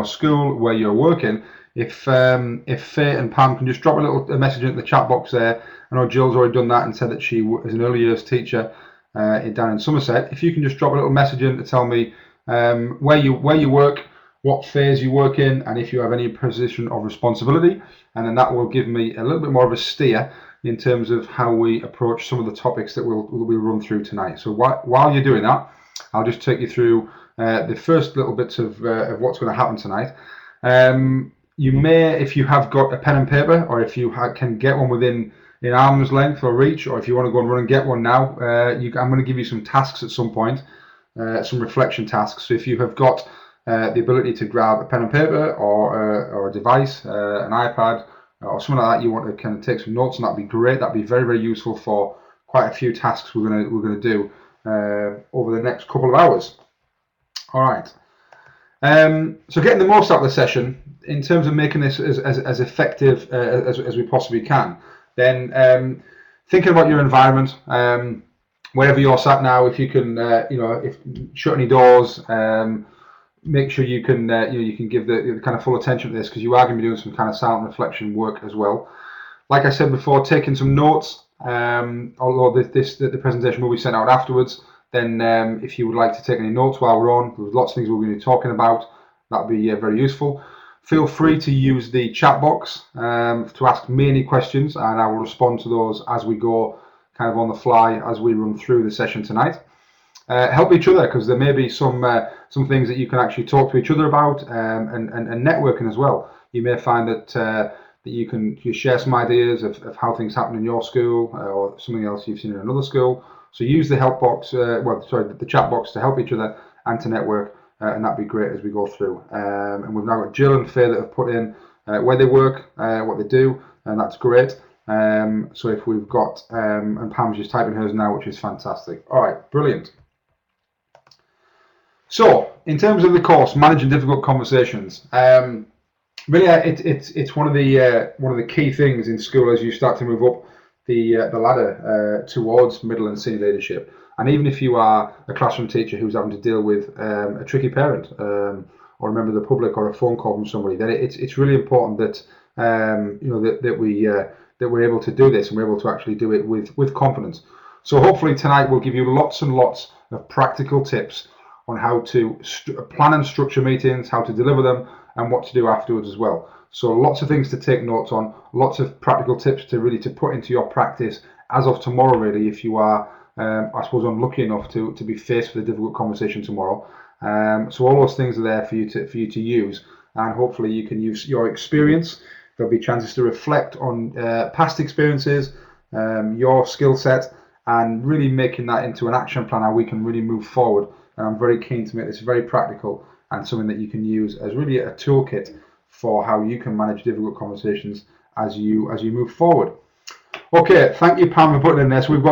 school where you're working, if Faye and Pam can just drop a message into the chat box there. I know Jill's already done that and said that she is an early years teacher down in Somerset. If you can just drop a little message in to tell me where you work, what phase you work in, and if you have any position of responsibility, and then that will give me a little bit more of a steer in terms of how we approach some of the topics that we'll run through tonight. So while you're doing that, I'll just take you through the first little bits of what's going to happen tonight. You may, if you have got a pen and paper, or if you can get one within arm's length or reach, or if you want to go and run and get one now, I'm going to give you some tasks at some point, some reflection tasks. So if you have got the ability to grab a pen and paper or a device, an iPad or something like that, you want to kind of take some notes, and that'd be great. That'd be very, very useful for quite a few tasks we're going to do over the next couple of hours. All right. So getting the most out of the session in terms of making this as effective as we possibly can, then thinking about your environment, wherever you're sat now, if you can, if shut any doors, make sure you can you can give the kind of full attention to this, because you are going to be doing some kind of silent reflection work as well. Like I said before, taking some notes, although the presentation will be sent out afterwards. Then if you would like to take any notes while we're on, there's lots of things we're going to be talking about. That'd be very useful. Feel free to use the chat box to ask me any questions, and I will respond to those as we go, kind of on the fly as we run through the session tonight. Help each other, because there may be some things that you can actually talk to each other about, and networking as well. You may find that you share some ideas of how things happen in your school, or something else you've seen in another school. So use the help box, the chat box, to help each other and to network, and that'd be great as we go through. And we've now got Jill and Faye that have put in where they work, what they do, and that's great. So if we've got, and Pam's just typing hers now, which is fantastic. All right, brilliant. So in terms of the course, managing difficult conversations, really, it's one of the key things in school as you start to move up the ladder towards middle and senior leadership. And even if you are a classroom teacher who's having to deal with a tricky parent, or a member of the public, or a phone call from somebody, then it's really important that that we're able to do this, and we're able to actually do it with confidence. So hopefully tonight we'll give you lots and lots of practical tips on how to plan and structure meetings, how to deliver them, and what to do afterwards as well. So lots of things to take notes on, lots of practical tips to put into your practice as of tomorrow, really, if you are, I suppose, unlucky enough to be faced with a difficult conversation tomorrow. So all those things are there for you to use, and hopefully you can use your experience. There'll be chances to reflect on past experiences, your skill set, and really making that into an action plan, how we can really move forward. And I'm very keen to make this very practical and something that you can use as really a toolkit for how you can manage difficult conversations as you move forward. Okay, thank you, Pam, for putting in there. So we've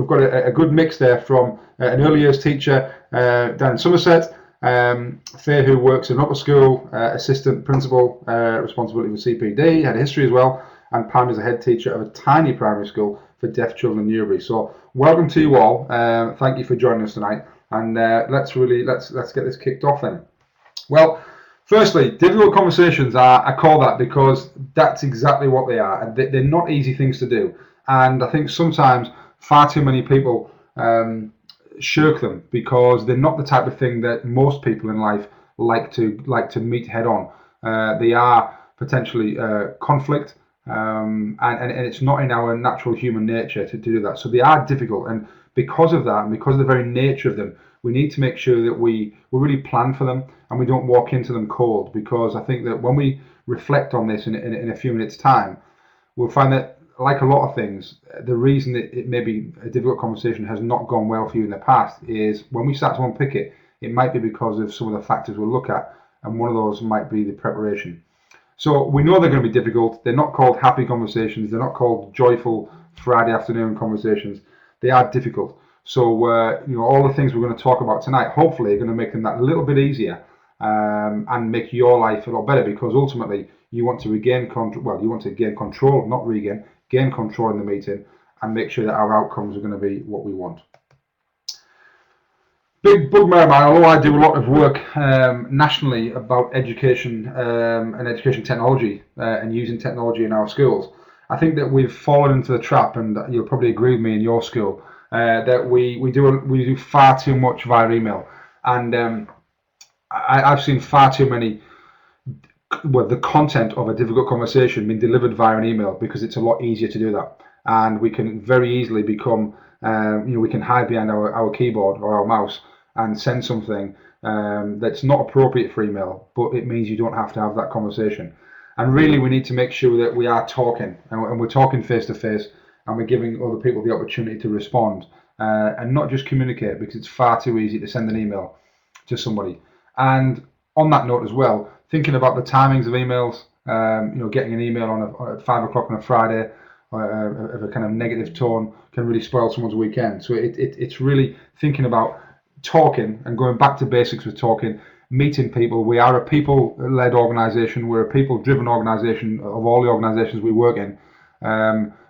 got a good mix there from an early years teacher down in Somerset, Faye, who works in an upper school, assistant principal, responsibility for CPD, had a history as well, and Pam is a head teacher of a tiny primary school for deaf children in Newbury. So welcome to you all. Thank you for joining us tonight, and let's get this kicked off then. Well, firstly, difficult conversations I call that because that's exactly what they are, and they're not easy things to do. And I think sometimes far too many people shirk them because they're not the type of thing that most people in life like to meet head on. They are potentially conflict, and it's not in our natural human nature to do that. So they are difficult, and because of that, and because of the very nature of them, we need to make sure that we really plan for them and we don't walk into them cold, because I think that when we reflect on this in a few minutes' time, we'll find that, like a lot of things, the reason that it may be a difficult conversation has not gone well for you in the past is when we start to unpick it, it might be because of some of the factors we'll look at, and one of those might be the preparation. So we know they're going to be difficult. They're not called happy conversations. They're not called joyful Friday afternoon conversations. They are difficult. So all the things we're going to talk about tonight, hopefully, are going to make them that little bit easier, and make your life a lot better, because ultimately you want to regain control. Well, you want to gain control, not regain, gain control in the meeting, and make sure that our outcomes are going to be what we want. Big bugbear of mine, although I do a lot of work nationally about education and education technology and using technology in our schools. I think that we've fallen into the trap, and you'll probably agree with me in your school, that we do far too much via email, and I've seen far too many the content of a difficult conversation being delivered via an email, because it's a lot easier to do that, and we can very easily become we can hide behind our keyboard or our mouse and send something that's not appropriate for email, but it means you don't have to have that conversation. And really, we need to make sure that we are talking, and we're talking face to face, and we're giving other people the opportunity to respond, and not just communicate, because it's far too easy to send an email to somebody. And on that note as well, thinking about the timings of emails, getting an email at 5 o'clock on a Friday of a kind of negative tone can really spoil someone's weekend. So it's really thinking about talking and going back to basics with talking, meeting people. We are a people-led organisation. We're a people-driven organisation of all the organisations we work in.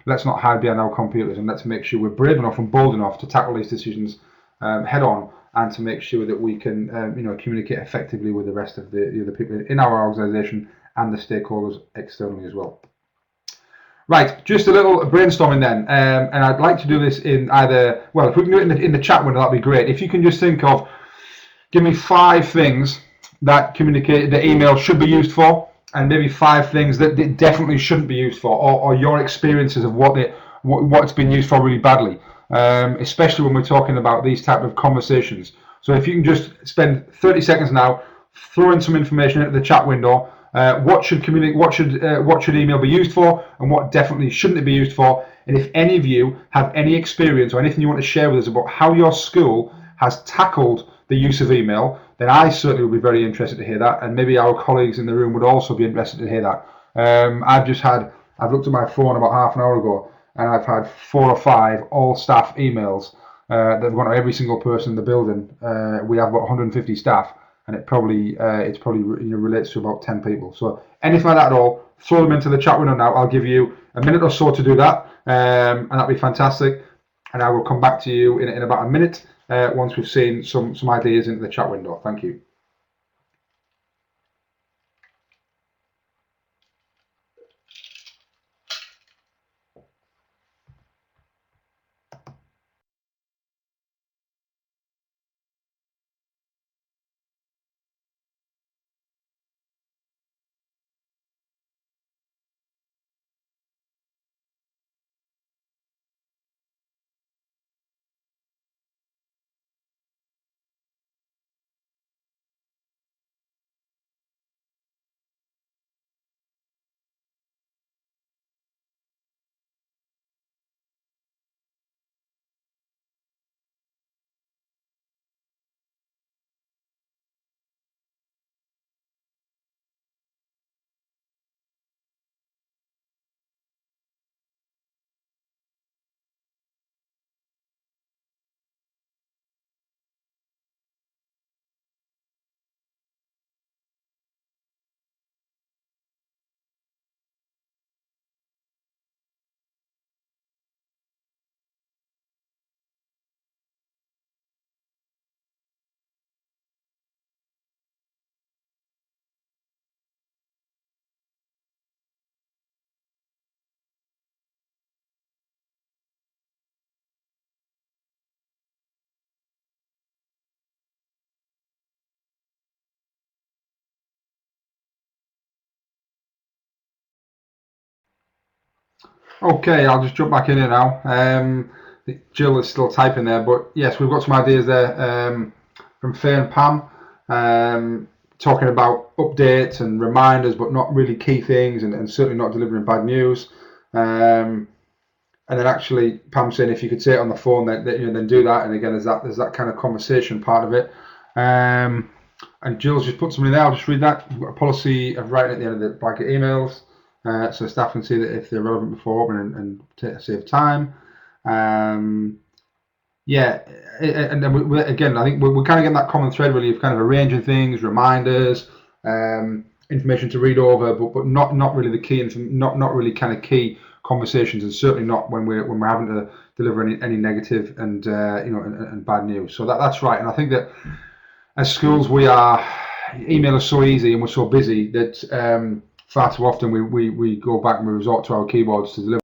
Let's not hide behind our computers, and let's make sure we're brave enough and bold enough to tackle these decisions head on, and to make sure that we can communicate effectively with the rest of the people in our organisation and the stakeholders externally as well. Right, just a little brainstorming then, and I'd like to do this in either, well, if we can do it in the chat window, that'd be great. If you can just think of, give me 5 things that the email should be used for, and maybe 5 things that it definitely shouldn't be used for, or your experiences of what it's been used for really badly, especially when we're talking about these type of conversations. So if you can just spend 30 seconds now, throw in some information into the chat window. What should email be used for, and what definitely shouldn't it be used for? And if any of you have any experience or anything you want to share with us about how your school has tackled the use of email, then I certainly would be very interested to hear that, and maybe our colleagues in the room would also be interested to hear that. I've looked at my phone about half an hour ago, and I've had 4 or 5 all staff emails that have gone to every single person in the building. We have about 150 staff, and it's probably relates to about 10 people. So anything like that at all, throw them into the chat window now. I'll give you a minute or so to do that, and that'd be fantastic. And I will come back to you in about a minute once we've seen some ideas into the chat window. Thank you. Okay, I'll just jump back in here now. Jill is still typing there, but yes, we've got some ideas there from Faye and Pam, talking about updates and reminders, but not really key things, and certainly not delivering bad news. And then actually Pam saying if you could say it on the phone, then do that. And again, there's that kind of conversation part of it. And Jill's just put something there. I'll just read that. We've got a policy of writing at the end of the blanket emails. So staff can see that if they're relevant before opening and save time. Yeah, and then again, I think we're kind of getting that common thread really of kind of arranging things, reminders, information to read over, but not really the key, not really kind of key conversations, and certainly not when we're having to deliver any negative and and bad news. So that's right. And I think that as schools, email is so easy and we're so busy that far too often we go back and we resort to our keyboards to deliver